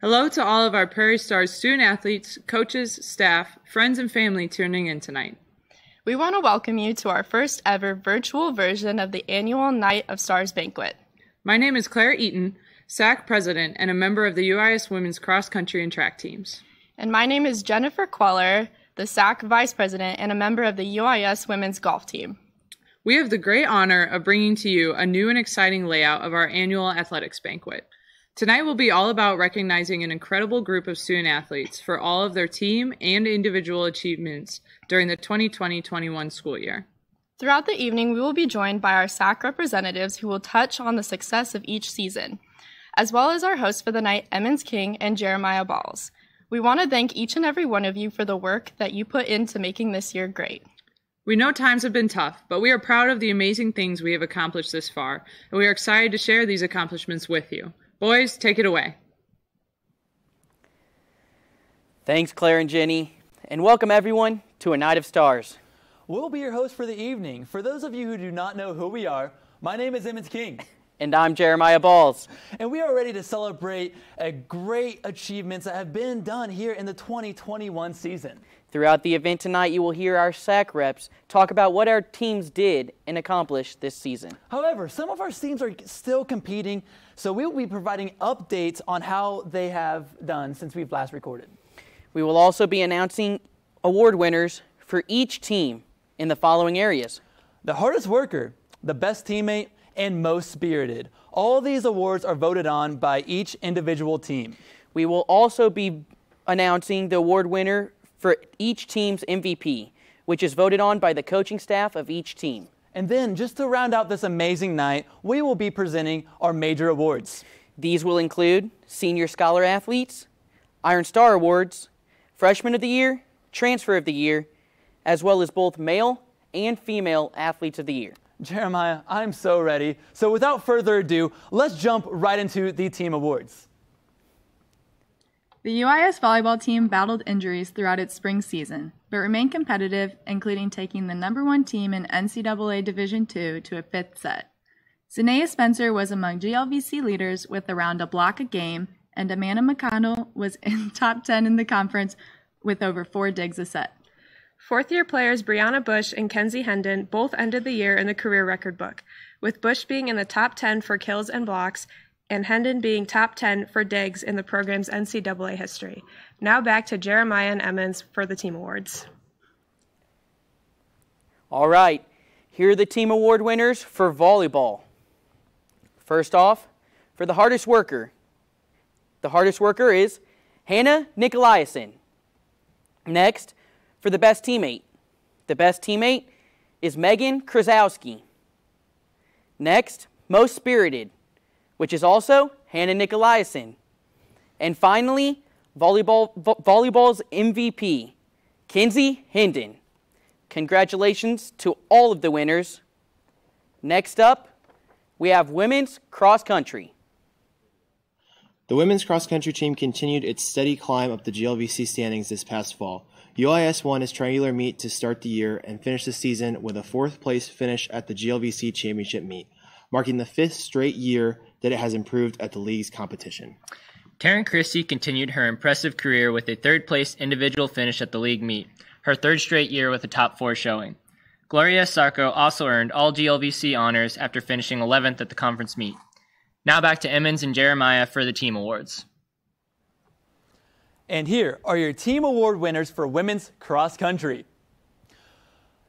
Hello to all of our Prairie Stars student athletes, coaches, staff, friends, and family tuning in tonight. We want to welcome you to our first ever virtual version of the annual Night of Stars banquet. My name is Claire Eaton, SAC president and a member of the UIS women's cross country and track teams. And my name is Jennifer Queller, the SAC vice president and a member of the UIS women's golf team. We have the great honor of bringing to you a new and exciting layout of our annual athletics banquet. Tonight will be all about recognizing an incredible group of student athletes for all of their team and individual achievements during the 2020-21 school year. Throughout the evening, we will be joined by our SAC representatives who will touch on the success of each season, as well as our hosts for the night, Emmons King and Jeremiah Balls. We want to thank each and every one of you for the work that you put into making this year great. We know times have been tough, but we are proud of the amazing things we have accomplished this far, and we are excited to share these accomplishments with you. Boys, take it away. Thanks, Claire and Jenny, and welcome everyone to a Night of Stars. We'll be your host for the evening. For those of you who do not know who we are, my name is Emmons King. And I'm Jeremiah Balls. And we are ready to celebrate great achievements that have been done here in the 2021 season. Throughout the event tonight, you will hear our SAC reps talk about what our teams did and accomplished this season. However, some of our teams are still competing, so we will be providing updates on how they have done since we've last recorded. We will also be announcing award winners for each team in the following areas: the hardest worker, the best teammate, and most spirited. All these awards are voted on by each individual team. We will also be announcing the award winner for each team's MVP, which is voted on by the coaching staff of each team. And then, just to round out this amazing night, we will be presenting our major awards. These will include Senior Scholar Athletes, Iron Star Awards, Freshman of the Year, Transfer of the Year, as well as both male and female Athletes of the Year. Jeremiah, I'm so ready. So without further ado, let's jump right into the team awards. The UIS volleyball team battled injuries throughout its spring season, but remained competitive, including taking the #1 team in NCAA Division II to a fifth set. Zanea Spencer was among GLVC leaders with around a block a game, and Amanda McConnell was in top 10 in the conference with over 4 digs a set. Fourth-year players Brianna Bush and Kenzie Hendon both ended the year in the career record book, with Bush being in the top 10 for kills and blocks, and Hendon being top 10 for digs in the program's NCAA history. Now back to Jeremiah and Emmons for the team awards. All right, here are the team award winners for volleyball. First off, for the hardest worker. The hardest worker is Hannah Nicolaisen. Next, for the best teammate. The best teammate is Megan Krasowski. Next, most spirited, which is also Hannah Nicolaisen. And finally, volleyball's MVP, Kenzie Hendon. Congratulations to all of the winners. Next up, we have women's cross country. The women's cross country team continued its steady climb up the GLVC standings this past fall. UIS won its triangular meet to start the year and finished the season with a 4th place finish at the GLVC championship meet, marking the 5th straight year that it has improved at the league's competition. Taryn Christie continued her impressive career with a 3rd place individual finish at the league meet, her 3rd straight year with a top 4 showing. Gloria Sarko also earned all GLVC honors after finishing 11th at the conference meet. Now back to Emmons and Jeremiah for the team awards. And here are your team award winners for women's cross country.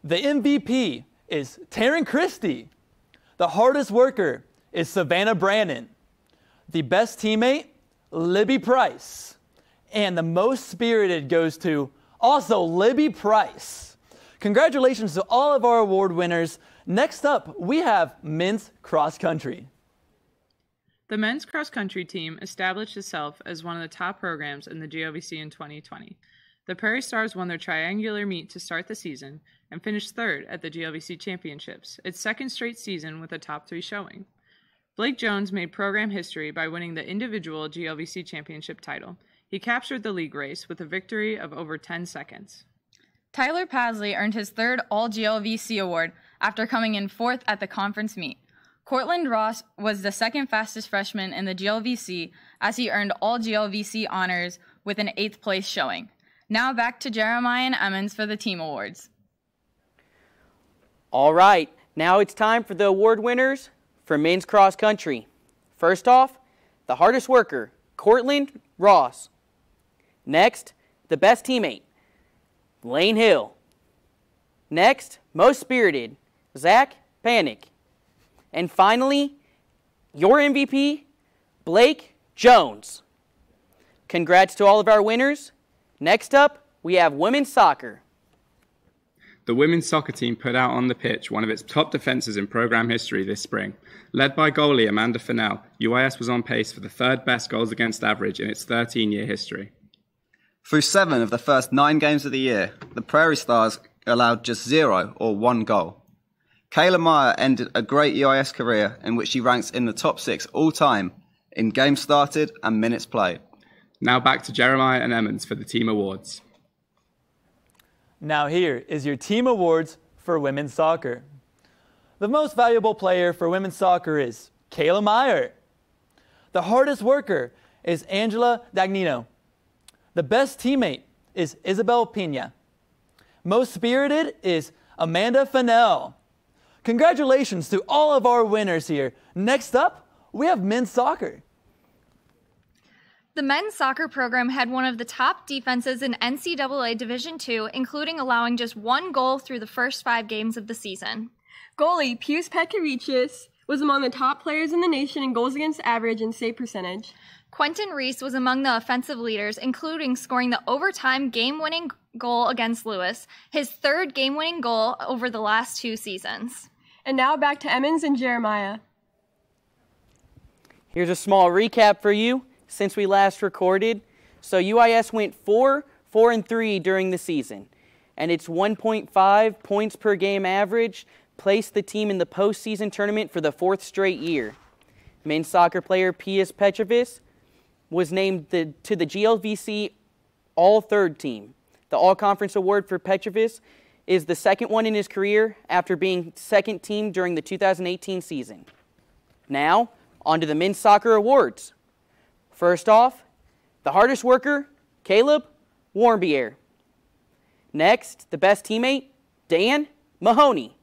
The MVP is Taryn Christie. The hardest worker is Savannah Brannon. The best teammate, Libby Price. And the most spirited goes to also Libby Price. Congratulations to all of our award winners. Next up, we have men's cross country. The men's cross country team established itself as one of the top programs in the GLVC in 2020. The Prairie Stars won their triangular meet to start the season and finished 3rd at the GLVC Championships, its 2nd straight season with a top 3 showing. Blake Jones made program history by winning the individual GLVC Championship title. He captured the league race with a victory of over 10 seconds. Tyler Pasley earned his 3rd All-GLVC award after coming in 4th at the conference meet. Cortland Ross was the 2nd fastest freshman in the GLVC as he earned all GLVC honors with an 8th place showing. Now back to Jeremiah and Emmons for the team awards. All right, now it's time for the award winners for men's cross country. First off, the hardest worker, Cortland Ross. Next, the best teammate, Lane Hill. Next, most spirited, Zach Panic. And finally, your MVP, Blake Jones. Congrats to all of our winners. Next up, we have women's soccer. The women's soccer team put out on the pitch one of its top defences in programme history this spring. Led by goalie Amanda Fennell, UIS was on pace for the third best goals against average in its 13-year history. Through 7 of the first 9 games of the year, the Prairie Stars allowed just 0 or 1 goal. Kayla Meyer ended a great UIS career in which she ranks in the top 6 all-time in games started and minutes played. Now back to Jeremiah and Emmons for the team awards. Now here is your team awards for women's soccer. The most valuable player for women's soccer is Kayla Meyer. The hardest worker is Angela Dagnino. The best teammate is Isabel Pina. Most spirited is Amanda Fennell. Congratulations to all of our winners here. Next up, we have men's soccer. The men's soccer program had one of the top defenses in NCAA Division II, including allowing just 1 goal through the first 5 games of the season. Goalie Pius Petkevicius was among the top players in the nation in goals against average and save percentage. Quentin Reese was among the offensive leaders, including scoring the overtime game-winning goal against Lewis, his 3rd game-winning goal over the last 2 seasons. And now back to Emmons and Jeremiah. Here's a small recap for you since we last recorded. So UIS went 4-3 during the season, and its 1.5 points per game average placed the team in the postseason tournament for the 4th straight year. Men's soccer player Pius Petrovic was named to the GLVC All-Third Team. The All-Conference Award for Petrovic is the 2nd one in his career after being 2nd team during the 2018 season. Now, on to the men's soccer awards. First off, the hardest worker, Caleb Warmbier. Next, the best teammate, Dan Mahoney.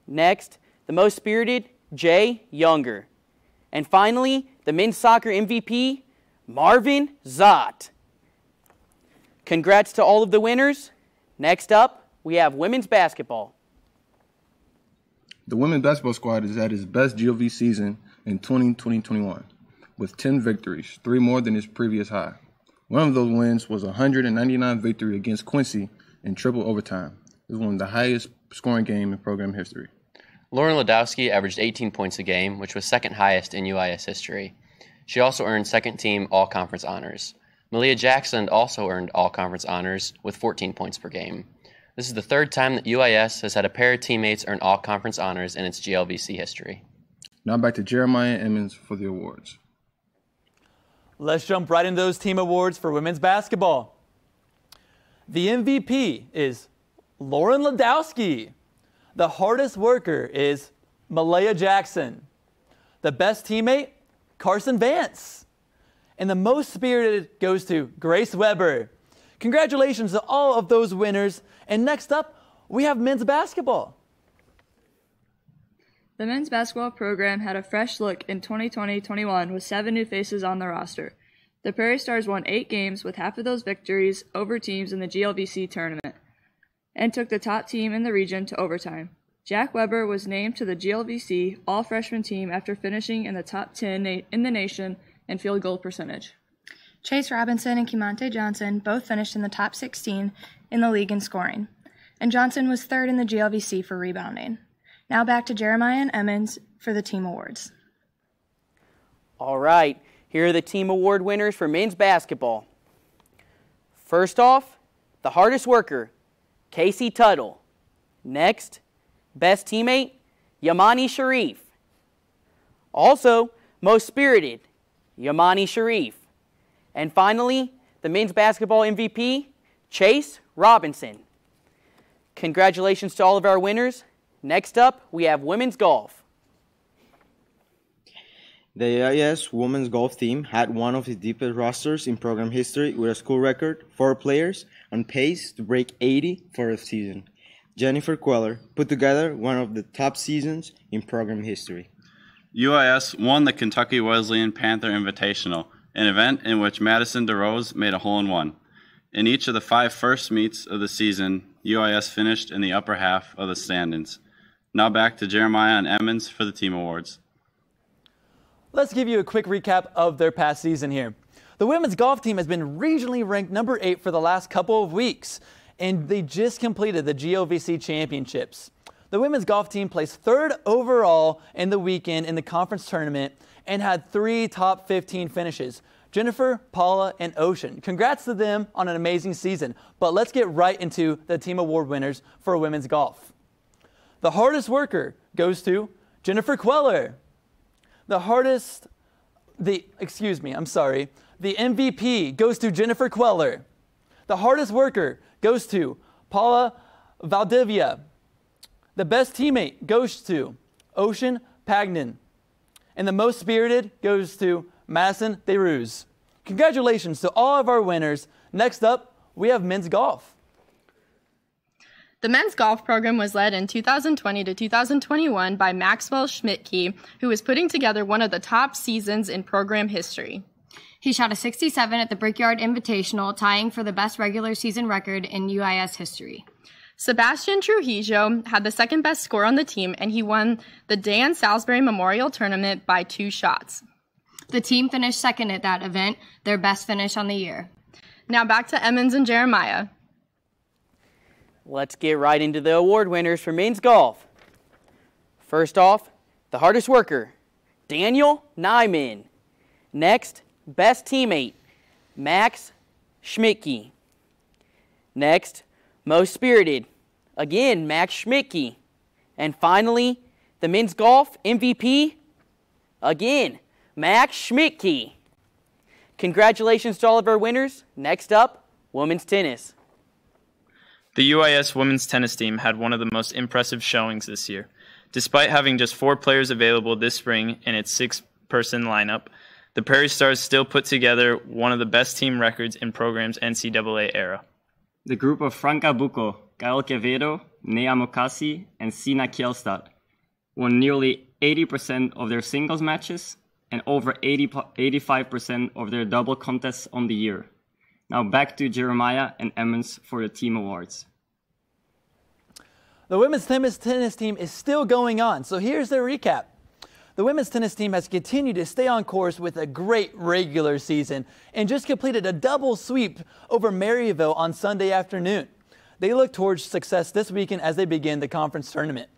Next, the most spirited, Jay Younger. And finally, the men's soccer MVP, Marvin Zott. Congrats to all of the winners. Next up, we have women's basketball. The women's basketball squad is at its best GLV season in 2020-21 with 10 victories, 3 more than its previous high. One of those wins was a 199 victory against Quincy in triple overtime. It was one of the highest scoring game in program history. Lauren Ledowski averaged 18 points a game, which was 2nd highest in UIS history. She also earned 2nd team all-conference honors. Malia Jackson also earned all-conference honors with 14 points per game. This is the 3rd time that UIS has had a pair of teammates earn all-conference honors in its GLVC history. Now back to Jeremiah Emmons for the awards. Let's jump right into those team awards for women's basketball. The MVP is Lauren Ledowski. The hardest worker is Malaya Jackson. The best teammate, Carson Vance. And the most spirited goes to Grace Weber. Congratulations to all of those winners. And next up, we have men's basketball. The men's basketball program had a fresh look in 2020-21 with 7 new faces on the roster. The Prairie Stars won 8 games with half of those victories over teams in the GLVC tournament and took the top team in the region to overtime. Jack Weber was named to the GLVC all-freshman team after finishing in the top 10 in the nation in field goal percentage. Chase Robinson and Kimante Johnson both finished in the top 16 in the league in scoring, and Johnson was 3rd in the GLVC for rebounding. Now back to Jeremiah and Emmons for the team awards. All right, here are the team award winners for men's basketball. First off, the hardest worker, Casey Tuttle. Next, best teammate, Yamani Sharif. Also, most spirited, Yamani Sharif. And finally, the men's basketball MVP, Chase Robinson. Congratulations to all of our winners. Next up, we have women's golf. The UIS women's golf team had one of the deepest rosters in program history with a school record, 4 players, on pace to break 80 for the season. Jennifer Queller put together one of the top seasons in program history. UIS won the Kentucky Wesleyan Panther Invitational, an event in which Madison DeRose made a hole-in-one. In each of the 5 first meets of the season, UIS finished in the upper half of the standings. Now back to Jeremiah and Emmons for the team awards. Let's give you a quick recap of their past season here. The women's golf team has been regionally ranked number 8 for the last couple of weeks, and they just completed the GOVC championships. The women's golf team placed 3rd overall in the weekend in the conference tournament and had 3 top 15 finishes. Jennifer, Paula, and Ocean. Congrats to them on an amazing season, but let's get right into the team award winners for women's golf. The hardest worker goes to Jennifer Queller. The MVP goes to Jennifer Queller. The hardest worker goes to Paula Valdivia. The best teammate goes to Ocean Pagnon. And the most spirited goes to Madison DeRose. Congratulations to all of our winners. Next up, we have men's golf. The men's golf program was led in 2020 to 2021 by Maxwell Schmidtke, who is putting together one of the top seasons in program history. He shot a 67 at the Brickyard Invitational, tying for the best regular season record in UIS history. Sebastian Trujillo had the second best score on the team, and he won the Dan Salisbury Memorial Tournament by 2 shots. The team finished second at that event, their best finish on the year. Now back to Emmons and Jeremiah. Let's get right into the award winners for men's golf. First off, the hardest worker, Daniel Nyman. Next, best teammate, Max Schmidtke. Next, most spirited, again, Max Schmidtke. And finally, the men's golf MVP, again, Max Schmidtke. Congratulations to all of our winners. Next up, women's tennis. The UIS women's tennis team had one of the most impressive showings this year. Despite having just 4 players available this spring in its 6-person lineup, the Prairie Stars still put together one of the best team records in program's NCAA era. The group of Franca Bucco, Gael Cavito, Nea Mokasi, and Sina Kjelstad won nearly 80% of their singles matches and over 85% of their double contests on the year. Now back to Jeremiah and Emmons for the team awards. The women's tennis team is still going on, so here's their recap. The women's tennis team has continued to stay on course with a great regular season and just completed a double sweep over Maryville on Sunday afternoon. They look towards success this weekend as they begin the conference tournament.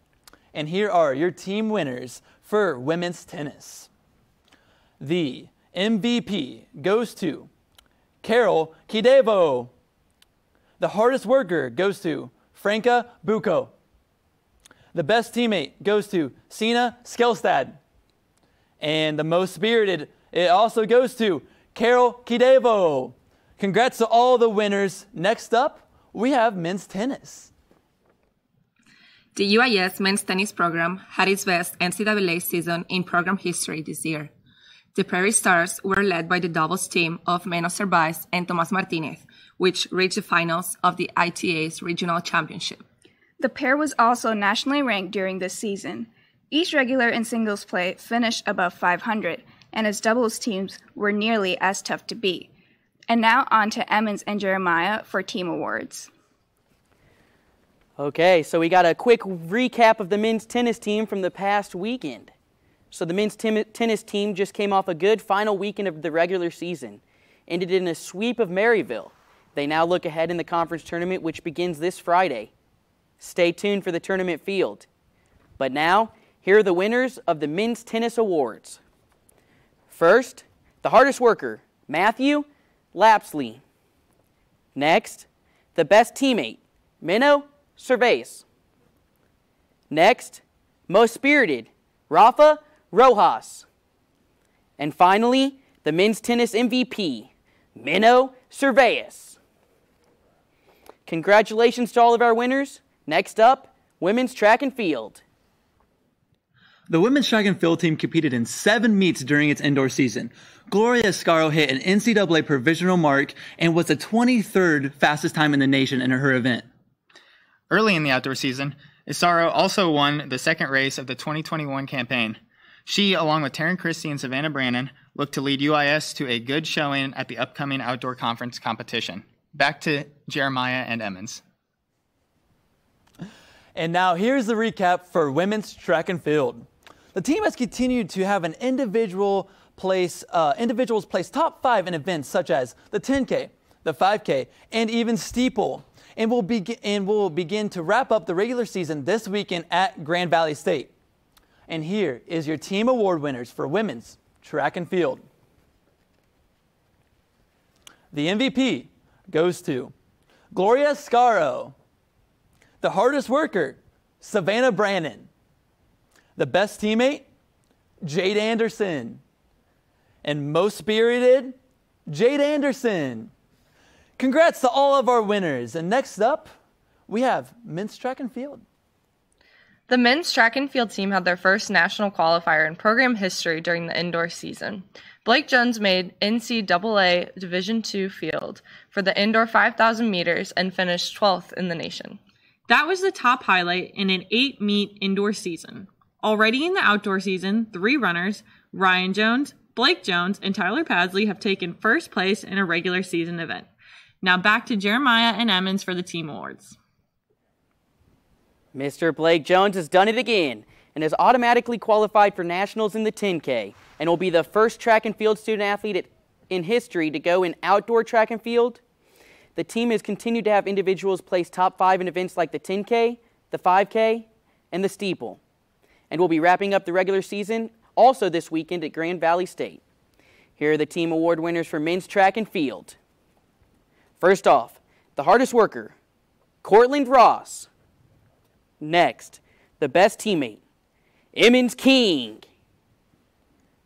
And here are your team winners for women's tennis. The MVP goes to Carol Kidevo. The hardest worker goes to Franca Bucco. The best teammate goes to Sina Kjelstad. And the most spirited, it also goes to Carol Kidevo. Congrats to all the winners. Next up, we have men's tennis. The UIS men's tennis program had its best NCAA season in program history this year. The Prairie Stars were led by the doubles team of Meno Cervais and Tomas Martinez, which reached the finals of the ITA's regional championship. The pair was also nationally ranked during this season. Each regular and singles play finished above 500, and its doubles teams were nearly as tough to beat. And now on to Emmons and Jeremiah for team awards. Okay, so we got a quick recap of the men's tennis team from the past weekend. So the men's tennis team just came off a good final weekend of the regular season, ended in a sweep of Maryville. They now look ahead in the conference tournament, which begins this Friday. Stay tuned for the tournament field. But now, here are the winners of the men's tennis awards. First, the hardest worker, Matthew Lapsley. Next, the best teammate, Meno Cervais. Next, most spirited, Rafa Rojas. And finally, the men's tennis MVP, Meno Cervais. Congratulations to all of our winners. Next up, women's track and field. The women's track and field team competed in 7 meets during its indoor season. Gloria Escaro hit an NCAA provisional mark and was the 23rd fastest time in the nation in her event. Early in the outdoor season, Escaro also won the second race of the 2021 campaign. She, along with Taryn Christie and Savannah Brannon, look to lead UIS to a good showing at the upcoming outdoor conference competition. Back to Jeremiah and Emmons. And now here's the recap for women's track and field. The team has continued to have an individuals place top 5 in events such as the 10K, the 5K, and even steeple, and will begin to wrap up the regular season this weekend at Grand Valley State. And here is your team award winners for women's track and field. The MVP goes to Gloria Escaro. The hardest worker, Savannah Brannon. The best teammate, Jade Anderson. And most spirited, Jade Anderson. Congrats to all of our winners. And next up, we have men's track and field. The men's track and field team had their first national qualifier in program history during the indoor season. Blake Jones made NCAA Division II field for the indoor 5,000 meters and finished 12th in the nation. That was the top highlight in an 8-meet indoor season. Already in the outdoor season, 3 runners, Ryan Jones, Blake Jones, and Tyler Padsley have taken first place in a regular season event. Now back to Jeremiah and Emmons for the team awards. Mr. Blake Jones has done it again and has automatically qualified for nationals in the 10K and will be the first track and field student athlete in history to go in outdoor track and field. The team has continued to have individuals place top 5 in events like the 10K, the 5K, and the steeple, and will be wrapping up the regular season also this weekend at Grand Valley State. Here are the team award winners for men's track and field. First off, the hardest worker, Cortland Ross. Next, the best teammate, Emmons King.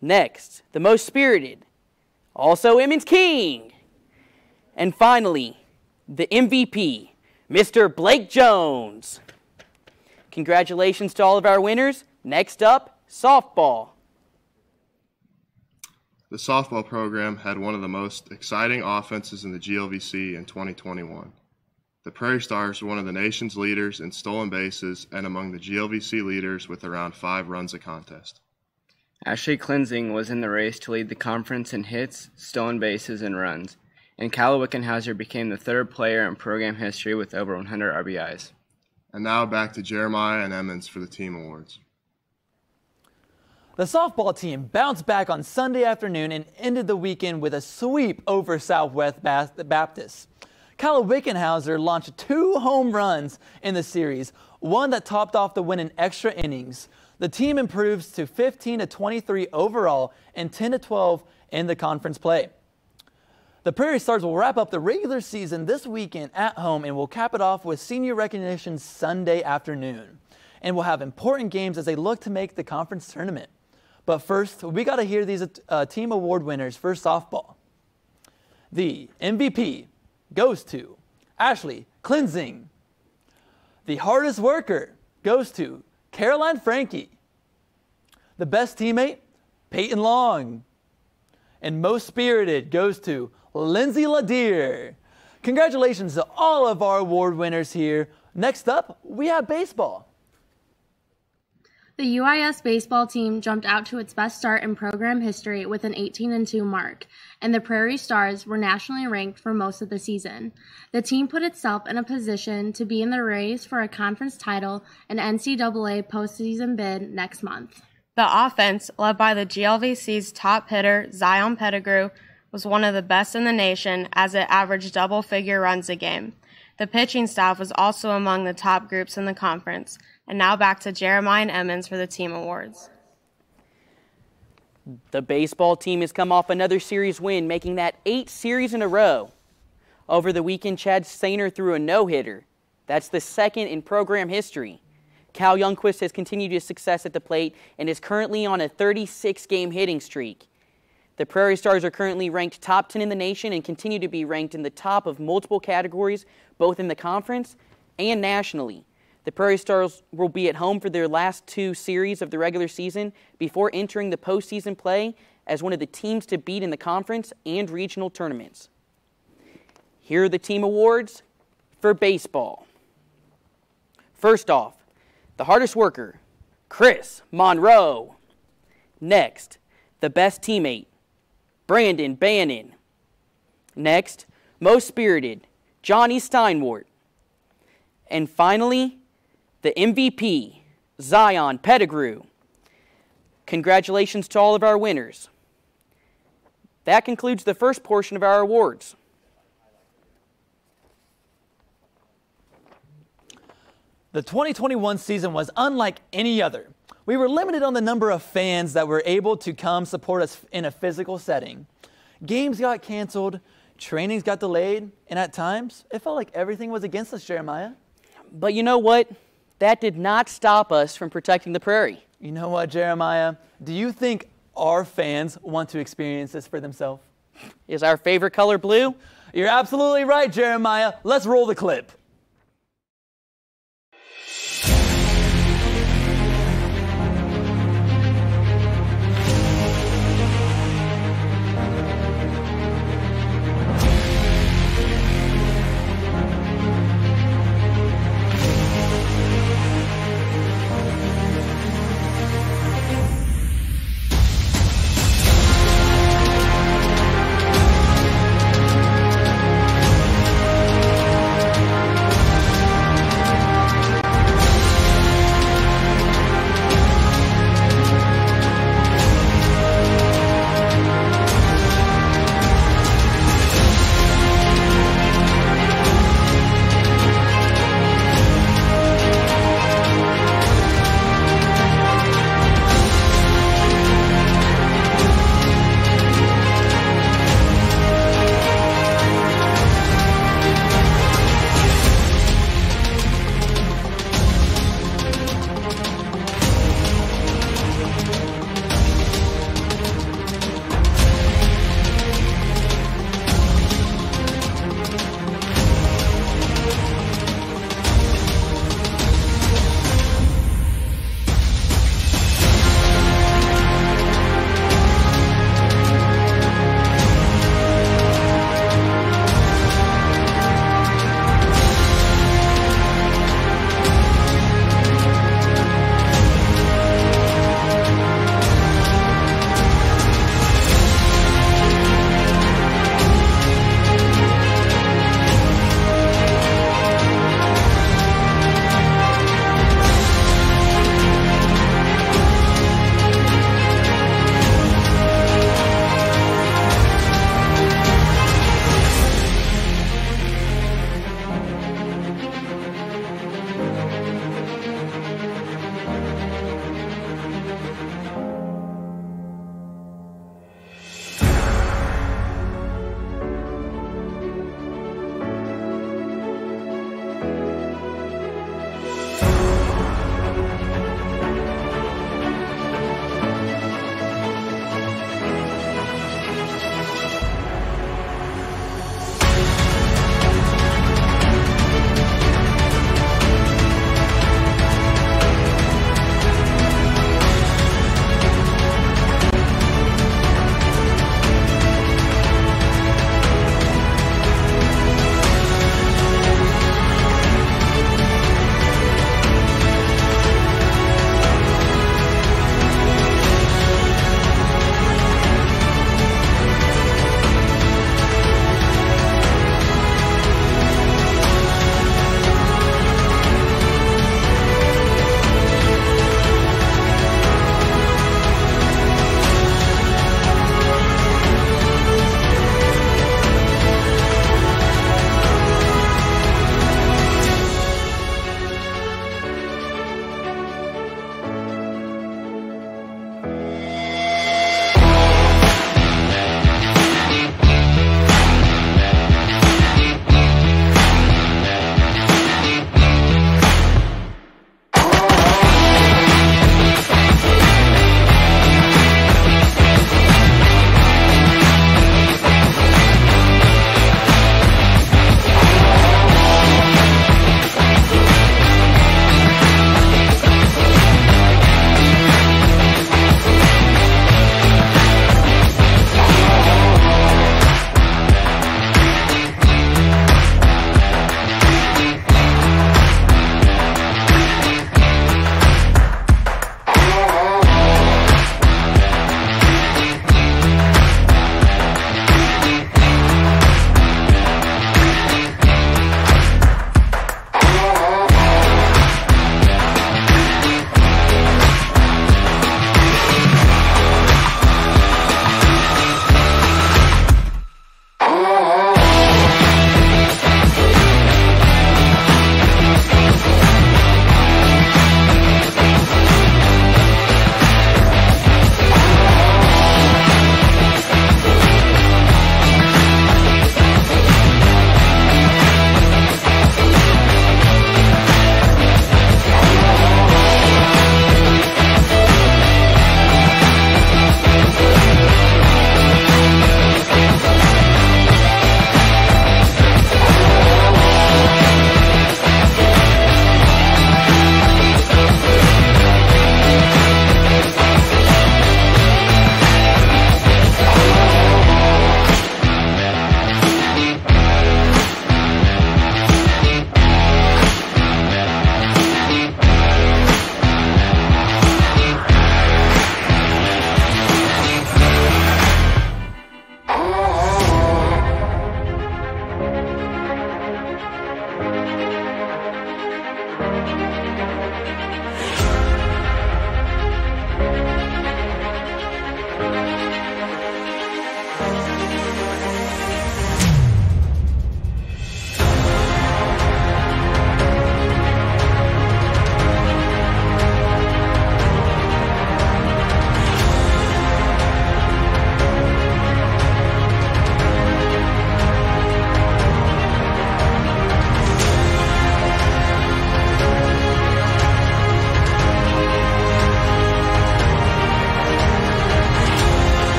Next, the most spirited, also Emmons King. And finally, the MVP, Mr. Blake Jones. Congratulations to all of our winners. Next up, softball. The softball program had one of the most exciting offenses in the GLVC in 2021. The Prairie Stars were one of the nation's leaders in stolen bases and among the GLVC leaders with around 5 runs a contest. Ashley Cleansing was in the race to lead the conference in hits, stolen bases, and runs, and Calla Wickenhauser became the 3rd player in program history with over 100 RBIs. And now back to Jeremiah and Emmons for the team awards. The softball team bounced back on Sunday afternoon and ended the weekend with a sweep over Southwest Baptist. Calla Wickenhauser launched 2 home runs in the series, one that topped off the win in extra innings. The team improves to 15-23 overall and 10-12 in the conference play. The Prairie Stars will wrap up the regular season this weekend at home and will cap it off with senior recognition Sunday afternoon. And will have important games as they look to make the conference tournament. But first, we got to hear these team award winners for softball. The MVP goes to Ashley Cleansing. The hardest worker goes to Caroline Frankie. The best teammate, Peyton Long. And most spirited goes to Lindsay Ladier. Congratulations to all of our award winners here. Next up, we have baseball. The UIS baseball team jumped out to its best start in program history with an 18-2 mark, and the Prairie Stars were nationally ranked for most of the season. The team put itself in a position to be in the race for a conference title and NCAA postseason bid next month. The offense, led by the GLVC's top hitter, Zion Pettigrew, was one of the best in the nation as it averaged double-figure runs a game. The pitching staff was also among the top groups in the conference. And now back to Jeremiah and Emmons for the team awards. The baseball team has come off another series win, making that 8 series in a row. Over the weekend, Chad Sainer threw a no-hitter. That's the 2nd in program history. Cal Youngquist has continued his success at the plate and is currently on a 36-game hitting streak. The Prairie Stars are currently ranked top 10 in the nation and continue to be ranked in the top of multiple categories, both in the conference and nationally. The Prairie Stars will be at home for their last 2 series of the regular season before entering the postseason play as one of the teams to beat in the conference and regional tournaments. Here are the team awards for baseball. First off, the hardest worker, Chris Monroe. Next, the best teammate, Brandon Bannon. Next, most spirited, Johnny Steinwart. And finally, the MVP, Zion Pettigrew. Congratulations to all of our winners. That concludes the first portion of our awards. The 2021 season was unlike any other. We were limited on the number of fans that were able to come support us in a physical setting. Games got canceled, trainings got delayed, and at times, it felt like everything was against us, Jeremiah. But you know what? That did not stop us from protecting the Prairie. You know what, Jeremiah? Do you think our fans want to experience this for themselves? Is our favorite color blue? You're absolutely right, Jeremiah. Let's roll the clip.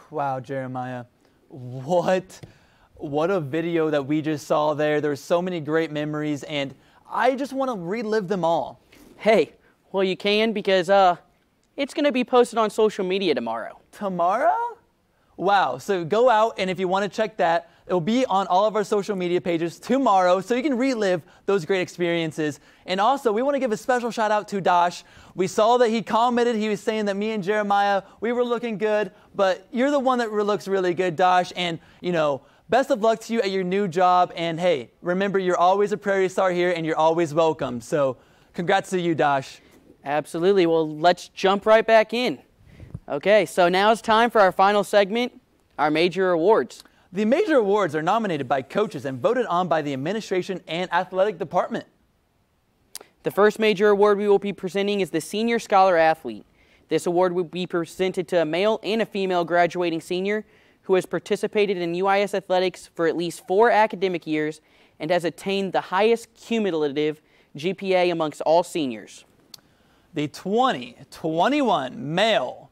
Wow, Jeremiah. What a video that we just saw there. There's so many great memories, and I just want to relive them all. Hey, well, you can because it's going to be posted on social media tomorrow. Tomorrow? Wow, so go out, and if you want to check that, it'll be on all of our social media pages tomorrow, so you can relive those great experiences. And also, we want to give a special shout out to Dash. We saw that he commented, he was saying that me and Jeremiah, we were looking good, but you're the one that looks really good, Dash, and, you know, best of luck to you at your new job, and hey, remember, you're always a Prairie Star here, and you're always welcome, so congrats to you, Dash. Absolutely. Well, let's jump right back in. Okay, so now it's time for our final segment, our major awards. The major awards are nominated by coaches and voted on by the administration and athletic department. The first major award we will be presenting is the Senior Scholar Athlete. This award will be presented to a male and a female graduating senior who has participated in UIS athletics for at least 4 academic years and has attained the highest cumulative GPA amongst all seniors. The 2021 male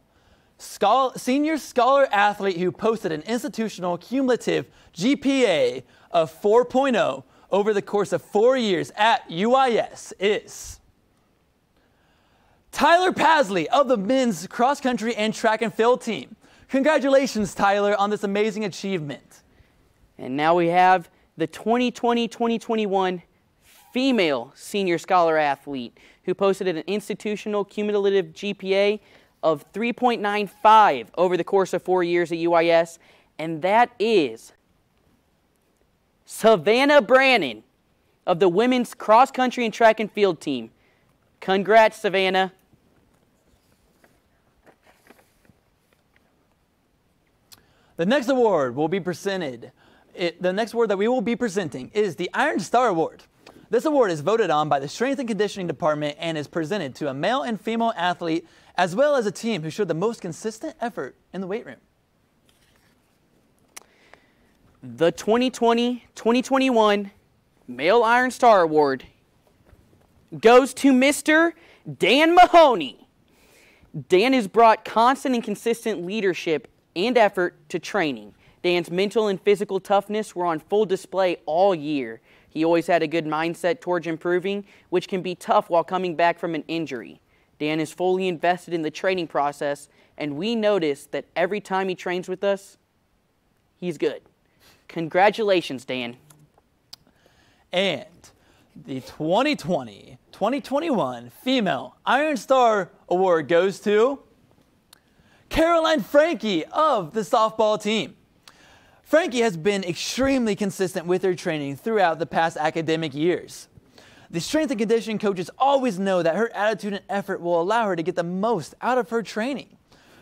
Senior Scholar Athlete who posted an institutional cumulative GPA of 4.0 over the course of 4 years at UIS is Tyler Pasley of the men's cross country and track and field team. Congratulations, Tyler, on this amazing achievement. And now we have the 2020-2021 female Senior Scholar Athlete who posted an institutional cumulative GPA of 3.95 over the course of 4 years at UIS, and that is Savannah Brannon of the women's cross country and track and field team. Congrats, Savannah. The next award will be presented. The next award that we will be presenting is the Iron Star Award. This award is voted on by the Strength and Conditioning Department and is presented to a male and female athlete as well as a team who showed the most consistent effort in the weight room. The 2020-2021 Male Iron Star Award goes to Mr. Dan Mahoney. Dan has brought constant and consistent leadership and effort to training. Dan's mental and physical toughness were on full display all year. He always had a good mindset towards improving, which can be tough while coming back from an injury. Dan is fully invested in the training process, and we notice that every time he trains with us, he's good. Congratulations, Dan. And the 2020-2021 Female Iron Star Award goes to Caroline Frankie of the softball team. Frankie has been extremely consistent with her training throughout the past academic years. The strength and conditioning coaches always know that her attitude and effort will allow her to get the most out of her training.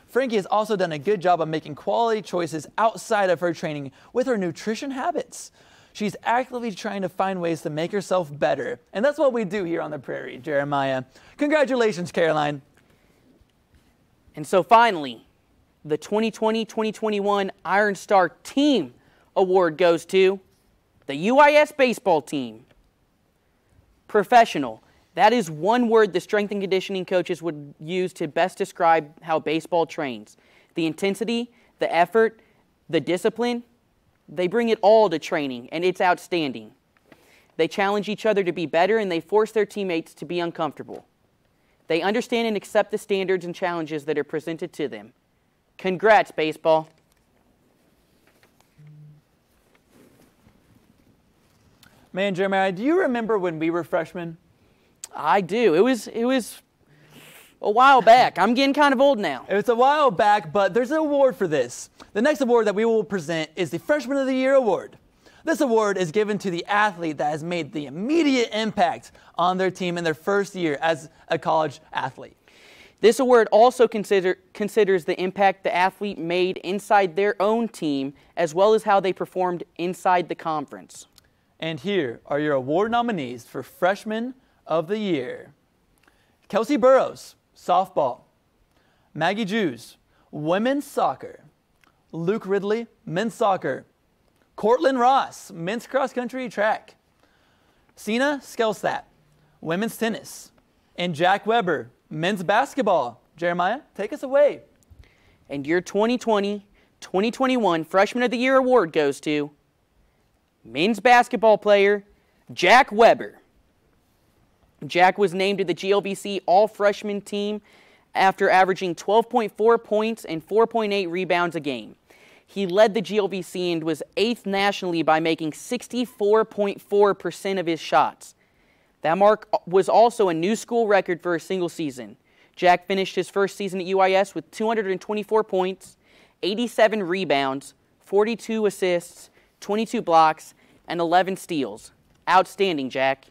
Frankie has also done a good job of making quality choices outside of her training with her nutrition habits. She's actively trying to find ways to make herself better, and that's what we do here on the Prairie, Jeremiah. Congratulations, Caroline. And so finally, the 2020-2021 Iron Star Team Award goes to the UIS baseball team. Professional. That is one word the strength and conditioning coaches would use to best describe how baseball trains. The intensity, the effort, the discipline, they bring it all to training, and it's outstanding. They challenge each other to be better, and they force their teammates to be uncomfortable. They understand and accept the standards and challenges that are presented to them. Congrats, baseball. Man, Jeremiah, do you remember when we were freshmen? I do. It was a while back. I'm getting kind of old now. It's a while back, but there's an award for this. The next award that we will present is the Freshman of the Year Award. This award is given to the athlete that has made the immediate impact on their team in their first year as a college athlete. This award also considers the impact the athlete made inside their own team, as well as how they performed inside the conference. And here are your award nominees for Freshman of the Year. Kelsey Burrows, softball. Maggie Jews, women's soccer. Luke Ridley, men's soccer. Cortland Ross, men's cross-country track. Sina Skelstat, women's tennis. And Jack Weber, men's basketball. Jeremiah, take us away. And your 2020-2021 2021 Freshman of the Year award goes to men's basketball player Jack Weber. Jack was named to the GLVC All-Freshman team after averaging 12.4 points and 4.8 rebounds a game. He led the GLVC and was 8th nationally by making 64.4% of his shots. That mark was also a new school record for a single season. Jack finished his first season at UIS with 224 points, 87 rebounds, 42 assists, 22 blocks, and 11 steals. Outstanding, Jack.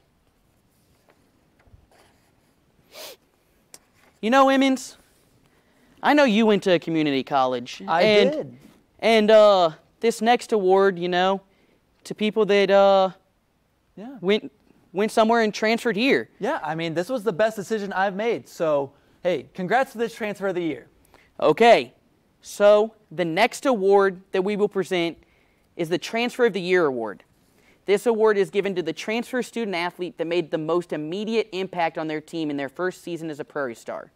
You know, Emmons, I know you went to a community college. I did. And this next award, you know, to people that went somewhere and transferred here. Yeah, I mean, this was the best decision I've made. So, hey, congrats to this transfer of the year. Okay, so the next award that we will present is the Transfer of the Year award. This award is given to the transfer student athlete that made the most immediate impact on their team in their first season as a Prairie Star.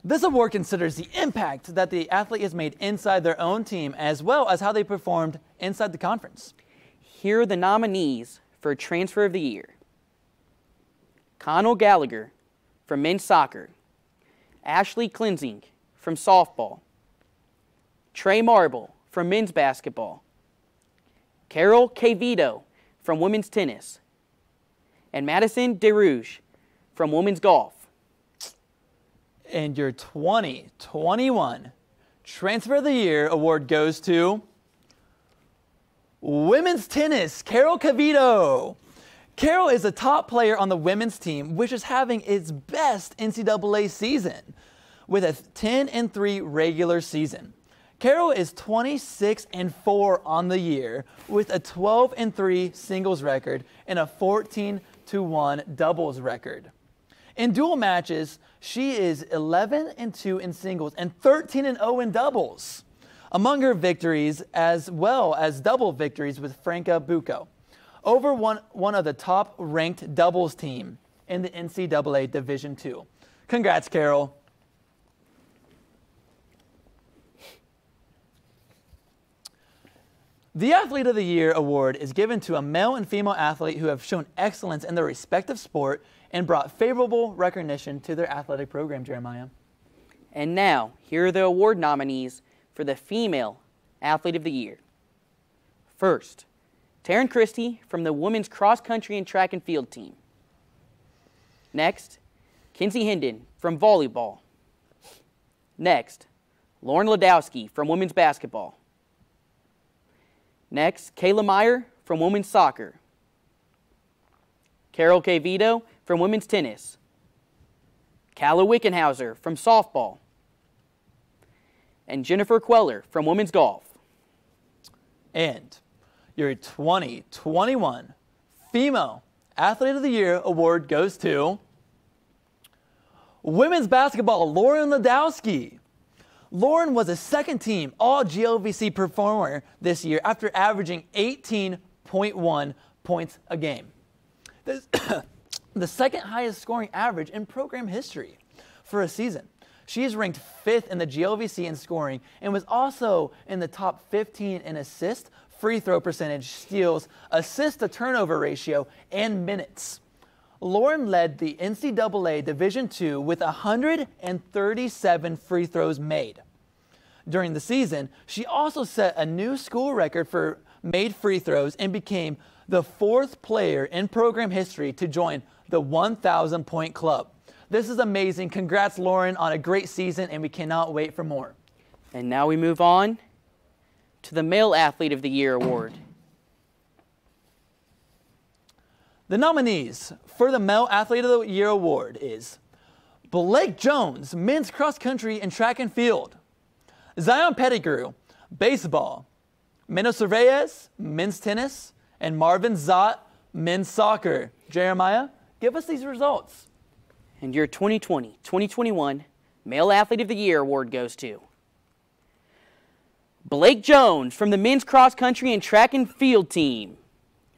This award considers the impact that the athlete has made inside their own team as well as how they performed inside the conference. Here are the nominees for Transfer of the Year. Connell Gallagher from men's soccer. Ashley Cleansing from softball. Trey Marble from men's basketball. Carol Cavito from women's tennis. And Madison DeRouge from women's golf. And your 2021 Transfer of the Year award goes to women's tennis, Carol Cavito. Carol is a top player on the women's team, which is having its best NCAA season with a 10-3 regular season. Carol is 26-4 on the year with a 12-3 singles record and a 14-1 doubles record. In dual matches, she is 11-2 in singles and 13-0 in doubles. Among her victories, as well as double victories with Franca Bucco, over one of the top-ranked doubles team in the NCAA Division II. Congrats, Carol. The Athlete of the Year award is given to a male and female athlete who have shown excellence in their respective sport and brought favorable recognition to their athletic program, Jeremiah. And now, here are the award nominees for the Female Athlete of the Year. First, Taryn Christie from the women's cross country and track and field team. Next, Kinsey Hendon from volleyball. Next, Lauren Ledowski from women's basketball. Next, Kayla Meyer from women's soccer. Carol Cavito from women's tennis. Calla Wickenhauser from softball. And Jennifer Queller from women's golf. And your 2021 Female Athlete of the Year award goes to women's basketball, Lauren Ledowski. Lauren was a second-team All-GLVC performer this year after averaging 18.1 points a game. The second highest scoring average in program history for a season. She is ranked 5th in the GLVC in scoring and was also in the top 15 in assists, free throw percentage, steals, assist-to-turnover ratio, and minutes. Lauren led the NCAA Division II with 137 free throws made. During the season, she also set a new school record for made free throws and became the 4th player in program history to join the 1,000-point club. This is amazing. Congrats, Lauren, on a great season, and we cannot wait for more. And now we move on to the Male Athlete of the Year award. The nominees for the Male Athlete of the Year award is Blake Jones, men's cross country and track and field. Zion Pettigrew, baseball. Meno Cervez, men's tennis. And Marvin Zott, men's soccer. Jeremiah, give us these results. And your 2020-2021 Male Athlete of the Year award goes to Blake Jones from the men's cross country and track and field team.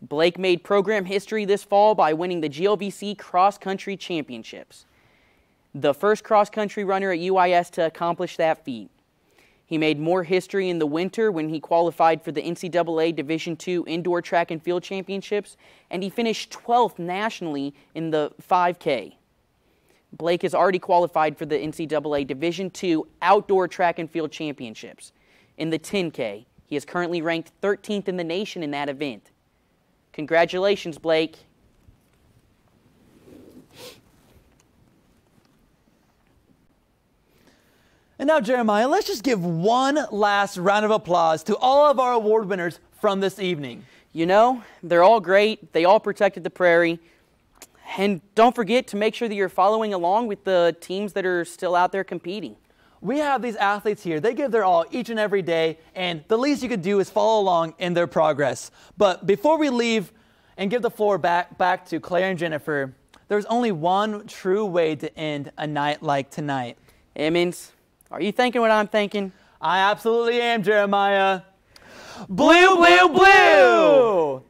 Blake made program history this fall by winning the GLVC Cross Country Championships, the first cross country runner at UIS to accomplish that feat. He made more history in the winter when he qualified for the NCAA Division II Indoor Track and Field Championships, and he finished 12th nationally in the 5K. Blake has already qualified for the NCAA Division II Outdoor Track and Field Championships. In the 10K, he is currently ranked 13th in the nation in that event. Congratulations, Blake. And now, Jeremiah, let's just give one last round of applause to all of our award winners from this evening. You know, they're all great. They all protected the Prairie. And don't forget to make sure that you're following along with the teams that are still out there competing. We have these athletes here. They give their all each and every day, and the least you could do is follow along in their progress. But before we leave and give the floor back to Claire and Jennifer, there's only one true way to end a night like tonight. Emmons, are you thinking what I'm thinking? I absolutely am, Jeremiah. Blue, blue, blue!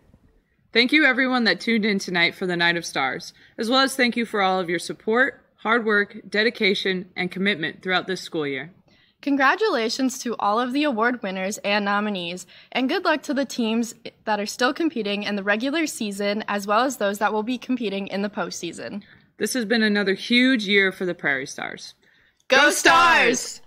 Thank you everyone that tuned in tonight for the Night of Stars, as well as thank you for all of your support, hard work, dedication, and commitment throughout this school year. Congratulations to all of the award winners and nominees, and good luck to the teams that are still competing in the regular season, as well as those that will be competing in the postseason. This has been another huge year for the Prairie Stars. Go Stars!